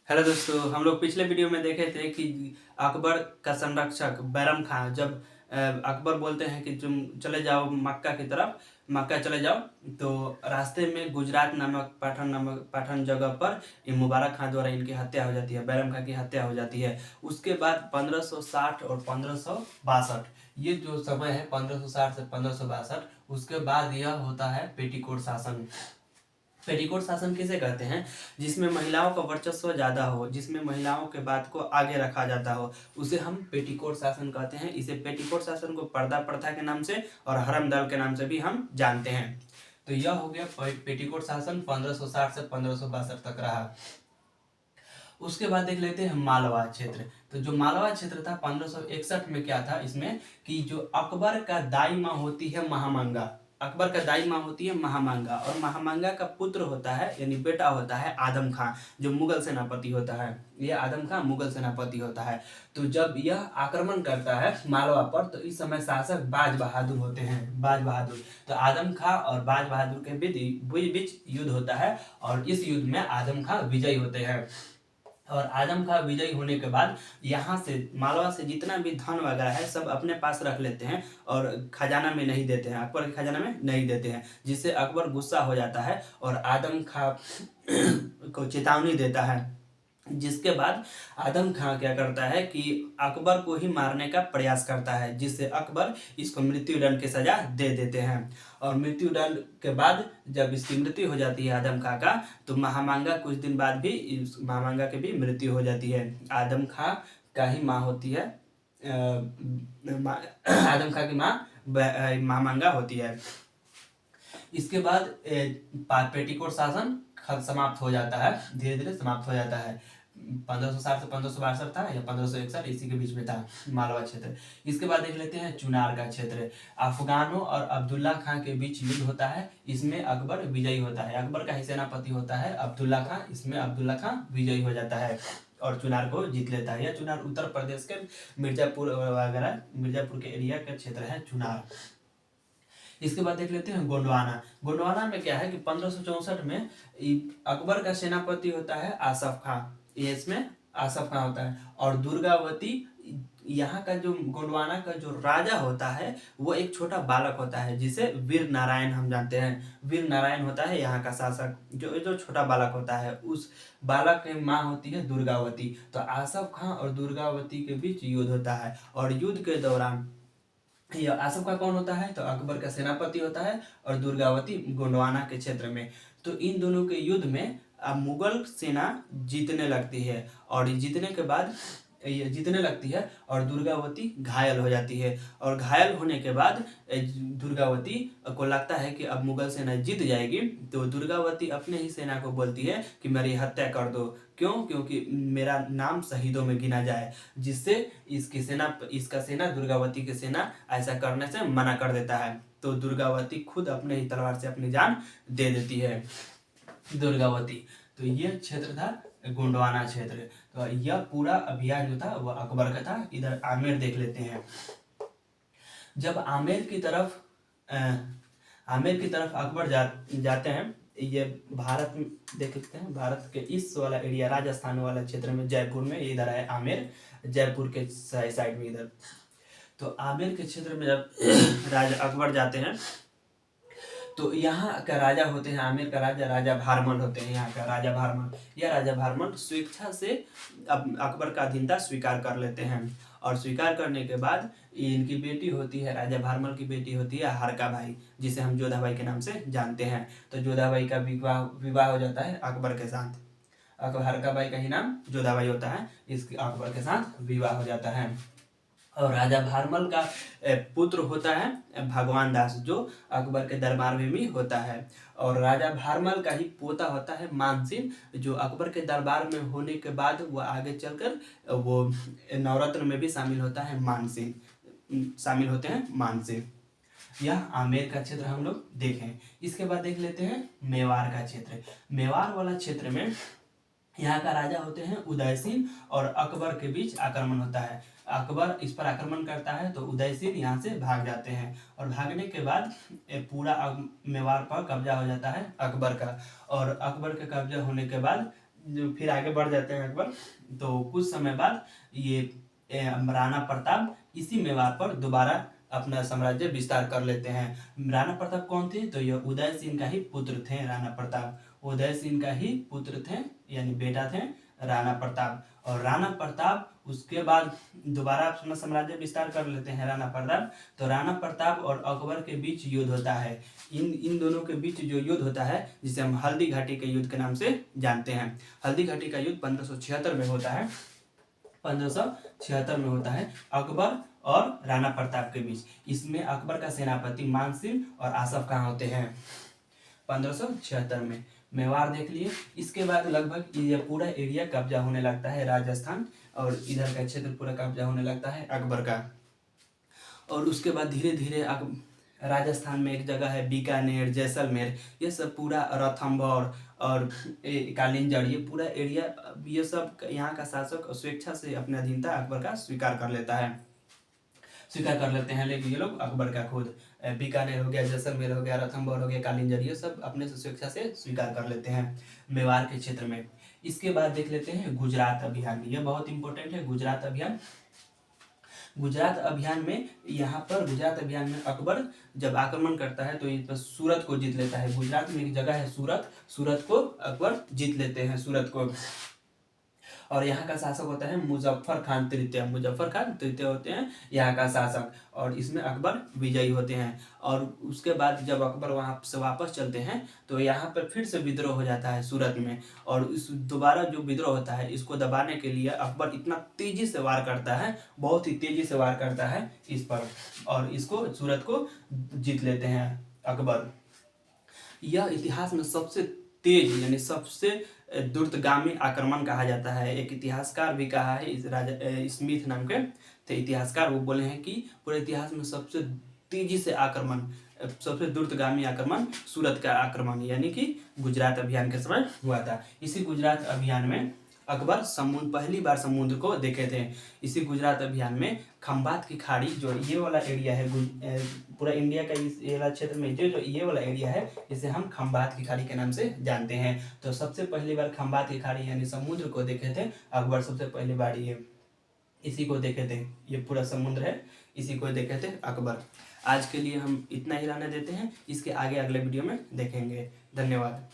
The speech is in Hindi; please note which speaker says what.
Speaker 1: हेलो दोस्तों, हम लोग पिछले वीडियो में देखे थे कि अकबर का संरक्षक बैरम खान जब अकबर बोलते हैं कि तुम चले जाओ मक्का की तरफ, मक्का चले जाओ। तो रास्ते में गुजरात नामक पाटन जगह पर ये मुबारक खान द्वारा इनकी हत्या हो जाती है, बैरम खान की हत्या हो जाती है। उसके बाद 1560 और 1562, ये जो समय है 1560 से 1562, उसके बाद यह होता है पेटीकोट शासन। पेटीकोट शासन किसे कहते हैं? जिसमें महिलाओं का वर्चस्व ज्यादा हो, जिसमें महिलाओं के बात को आगे रखा जाता हो, उसे हम पेटीकोट शासन कहते हैं। इसे पेटीकोट शासन को पर्दा प्रथा के नाम से और हरम दल के नाम से भी हम जानते हैं। तो यह हो गया पेटीकोट शासन 1560 से 1562 तक रहा। उसके बाद देख लेते हैं मालवा क्षेत्र। तो जो मालवा क्षेत्र था 1561 में क्या था इसमें कि जो अकबर का दाई माँ होती है महामांगा, अकबर का दाई माँ होती है महामांगा, और महामांगा का पुत्र होता है यानी बेटा होता है आदम खां, जो मुगल सेनापति होता है। ये आदम खां मुगल सेनापति होता है। तो जब यह आक्रमण करता है मालवा पर, तो इस समय शासक बाज बहादुर होते हैं, बाज बहादुर। तो आदम खां और बाज बहादुर के बीच युद्ध होता है, और इस युद्ध में आदम खां विजयी होते हैं। और आदम खां विजयी होने के बाद यहाँ से मालवा से जितना भी धन वगैरह है सब अपने पास रख लेते हैं और खजाना में नहीं देते हैं, अकबर के खजाना में नहीं देते हैं, जिससे अकबर गुस्सा हो जाता है और आदम खां को चेतावनी देता है। जिसके बाद आदम खां क्या करता है कि अकबर को ही मारने का प्रयास करता है, जिससे अकबर इसको मृत्युदंड की सजा दे देते हैं। और मृत्युदंड के बाद जब इसकी मृत्यु हो जाती है आदम खां का, तो महामांगा कुछ दिन बाद भी महामांगा की भी मृत्यु हो जाती है। आदम खां का ही माँ होती है, आदम खां की माँ महामांगा होती है। इसके बाद पेटीकोट शासन समाप्त हो जाता है, धीरे धीरे समाप्त हो जाता है। 1560 से 1562 था या 1561, इसी के बीच में था मालवा क्षेत्र। इसके बाद देख लेते हैं चुनार का क्षेत्र। अफगानों और अब्दुल्ला खां के बीच युद्ध होता है, इसमें अकबर विजयी होता है। अकबर का ही सेनापति होता है अब्दुल्ला खां, इसमें अब्दुल्ला खां विजयी हो जाता है और चुनार को जीत लेता है। यह चुनार उत्तर प्रदेश के मिर्जापुर वगैरह, मिर्जापुर के एरिया का क्षेत्र है चुनार। इसके बाद देख लेते हैं गोंडवाना। गोंडवाना में क्या है कि 1564 में अकबर का सेनापति होता है आसफ खां, ये इसमें आसफ खां होता है। और दुर्गावती, यहाँ का जो गोंडवाना का जो राजा होता है वो एक छोटा बालक होता है, जिसे वीर नारायण हम जानते हैं। वीर नारायण होता है यहाँ का शासक, जो जो छोटा बालक होता है, उस बालक की माँ होती है दुर्गावती। तो आसफ खां और दुर्गावती के बीच युद्ध होता है, और युद्ध के दौरान यह आसफ खां कौन होता है? तो अकबर का सेनापति होता है, और दुर्गावती गोंडवाना के क्षेत्र में। तो इन दोनों के युद्ध में मुगल सेना जीतने लगती है, और जीतने के बाद ये जीतने लगती है और दुर्गावती घायल हो जाती है। और घायल होने के बाद दुर्गावती को लगता है कि अब मुगल सेना जीत जाएगी, तो दुर्गावती अपने ही सेना को बोलती है कि मेरी हत्या कर दो। क्यों? क्योंकि मेरा नाम शहीदों में गिना जाए, जिससे इसका सेना दुर्गावती की सेना ऐसा करने से मना कर देता है। तो दुर्गावती खुद अपने ही तलवार से अपनी जान दे देती है दुर्गावती। तो ये क्षेत्र था गोंडवाना क्षेत्र। तो यह पूरा अभियान जो था वह अकबर का था। इधर आमेर देख लेते हैं। जब आमेर की तरफ अकबर जाते हैं, ये भारत में देख लेते हैं, भारत के इस वाला एरिया राजस्थान वाला क्षेत्र में, जयपुर में, इधर है आमेर, जयपुर के साइड में इधर। तो आमेर के क्षेत्र में जब राजा अकबर जाते हैं, तो यहाँ का राजा होते हैं, आमेर का राजा राजा भारमल होते हैं। यहाँ का राजा भारमल, यह राजा भारमल स्वेच्छा से अकबर का अधीनता स्वीकार कर लेते हैं। और स्वीकार करने के बाद इनकी बेटी होती है, राजा भारमल की बेटी होती है हरका भाई, जिसे हम जोधाबाई के नाम से जानते हैं। तो जोधाबाई का विवाह हो जाता है अकबर के साथ। हरका बाई का ही नाम जोधाबाई होता है, इस अकबर के साथ विवाह हो जाता है। और राजा भारमल का पुत्र होता है भगवान दास, जो अकबर के दरबार में भी होता है। और राजा भारमल का ही पोता होता है मानसिंह, जो अकबर के दरबार में होने के बाद वो आगे चलकर वो नवरत्न में भी शामिल होता है, शामिल होते हैं मानसिंह। यह आमेर का क्षेत्र हम लोग देखें। इसके बाद देख लेते हैं मेवाड़ का क्षेत्र। मेवाड़ वाला क्षेत्र में यहाँ का राजा होते हैं उदय सिंह, और अकबर के बीच आक्रमण होता है। अकबर इस पर आक्रमण करता है, तो उदय सिंह यहाँ से भाग जाते हैं, और भागने के बाद पूरा मेवाड़ पर कब्जा हो जाता है अकबर का। और अकबर के कब्जा होने के बाद जो फिर आगे बढ़ जाते हैं अकबर। तो कुछ समय बाद ये राणा प्रताप इसी मेवाड़ पर दोबारा अपना साम्राज्य विस्तार कर लेते हैं। राणा प्रताप कौन थे? तो ये उदय सिंह का ही पुत्र थे राणा प्रताप। उदय सिंह का ही पुत्र थे, यानी बेटा थे राणा प्रताप। और राणा प्रताप उसके बाद दोबारा अपना साम्राज्य विस्तार कर लेते हैं राणा प्रताप। तो राणा प्रताप और अकबर के बीच युद्ध होता है। इन दोनों के बीच जो युद्ध होता है, जिसे हम हल्दी घाटी के युद्ध के नाम से जानते हैं। हल्दी घाटी का युद्ध 1576 में होता है। 1576 में होता है अकबर और राणा प्रताप के बीच। इसमें अकबर का सेनापति मानसिंह और आसफ खां होते हैं 1576 में। मेवाड़ देख लिए। इसके बाद लगभग ये पूरा एरिया कब्जा होने लगता है राजस्थान, और इधर का क्षेत्र पूरा कब्जा होने लगता है अकबर का। और उसके बाद धीरे धीरे राजस्थान में एक जगह है बीकानेर, जैसलमेर, ये सब पूरा रणथंभौर और कालिंजड़, ये पूरा एरिया, ये सब यहाँ का शासक स्वेच्छा से अपने अधीनता अकबर का स्वीकार कर लेते हैं। लेकिन ये लोग अकबर का खुद बीकानेर हो गया, जैसलमेर हो गया, रणथंभौर हो गया, कालिंजड़, ये सब अपने से स्वेच्छा से स्वीकार कर लेते हैं मेवाड़ के क्षेत्र में। इसके बाद देख लेते हैं गुजरात अभियान। ये बहुत इंपॉर्टेंट है गुजरात अभियान। गुजरात अभियान में गुजरात अभियान में अकबर जब आक्रमण करता है तो ये सूरत को जीत लेता है। गुजरात में एक जगह है सूरत को अकबर जीत लेते हैं, सूरत को। और यहाँ का शासक होता है मुजफ्फर खान तृतीय होते हैं यहाँ का शासक, और इसमें अकबर विजयी होते हैं। और उसके बाद जब अकबर वहाँ से वापस चलते हैं तो यहाँ पर फिर से विद्रोह हो जाता है सूरत में। और इस दोबारा जो विद्रोह होता है, इसको दबाने के लिए अकबर इतना तेजी से वार करता है, बहुत ही तेजी से वार करता है इस पर, और इसको सूरत को जीत लेते हैं अकबर। यह इतिहास में सबसे तेज यानी सबसे द्रुतगामी आक्रमण कहा जाता है। एक इतिहासकार भी कहा है, इस राजा स्मिथ नाम के थे इतिहासकार, वो बोले हैं कि पूरे इतिहास में सबसे तेजी से आक्रमण, सबसे द्रुतगामी आक्रमण सूरत का आक्रमण यानी कि गुजरात अभियान के समय हुआ था। इसी गुजरात अभियान में अकबर पहली बार समुद्र को देखे थे। इसी गुजरात अभियान में खंबात की खाड़ी, जो ये वाला एरिया है पूरा इंडिया का, इस वाला क्षेत्र में जो ये वाला एरिया है, इसे हम खंबात की खाड़ी के नाम से जानते हैं। तो सबसे पहली बार खंबात की खाड़ी यानी समुद्र को देखे थे अकबर, सबसे पहली बार ये इसी को देखे थे। ये पूरा समुद्र है, इसी को देखे थे अकबर। आज के लिए हम इतना ही रहने देते हैं, इसके आगे अगले वीडियो में देखेंगे। धन्यवाद।